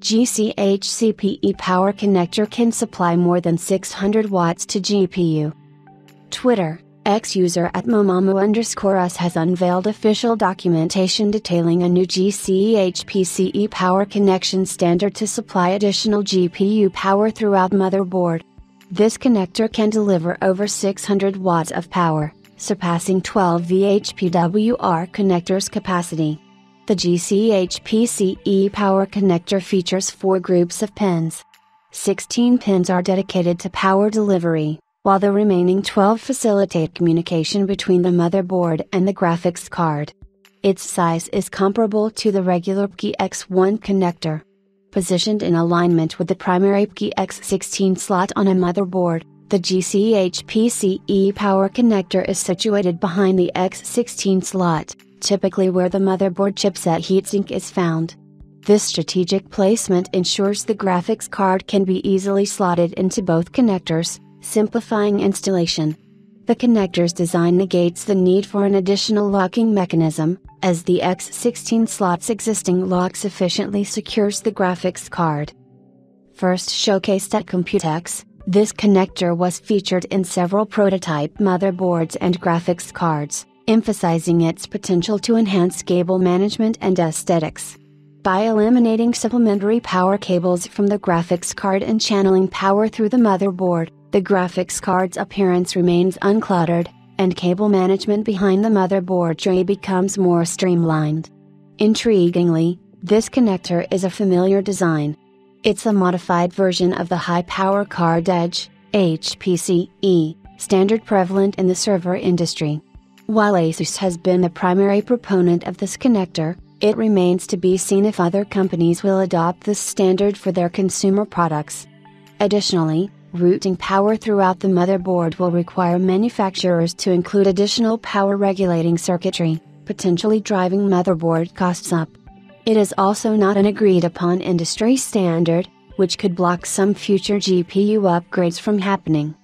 HCPE power connector can supply more than 600 watts to GPU. Twitter, ex-user @momamu_us has unveiled official documentation detailing a new HCPE power connection standard to supply additional GPU power throughout motherboard. This connector can deliver over 600 watts of power, surpassing 12 VHPWR connectors' capacity. The HCPE power connector features 4 groups of pins. 16 pins are dedicated to power delivery, while the remaining 12 facilitate communication between the motherboard and the graphics card. Its size is comparable to the regular HCPE X1 connector. Positioned in alignment with the primary HCPE X16 slot on a motherboard, the HCPE power connector is situated behind the X16 slot, typically where the motherboard chipset heatsink is found. This strategic placement ensures the graphics card can be easily slotted into both connectors, simplifying installation. The connector's design negates the need for an additional locking mechanism, as the X16 slot's existing lock sufficiently secures the graphics card. First showcased at Computex, this connector was featured in several prototype motherboards and graphics cards, emphasizing its potential to enhance cable management and aesthetics. By eliminating supplementary power cables from the graphics card and channeling power through the motherboard, the graphics card's appearance remains uncluttered, and cable management behind the motherboard tray becomes more streamlined. Intriguingly, this connector is a familiar design. It's a modified version of the high-power card edge, HCPE, standard prevalent in the server industry. While Asus has been the primary proponent of this connector, it remains to be seen if other companies will adopt this standard for their consumer products. Additionally, routing power throughout the motherboard will require manufacturers to include additional power regulating circuitry, potentially driving motherboard costs up. It is also not an agreed upon industry standard, which could block some future GPU upgrades from happening.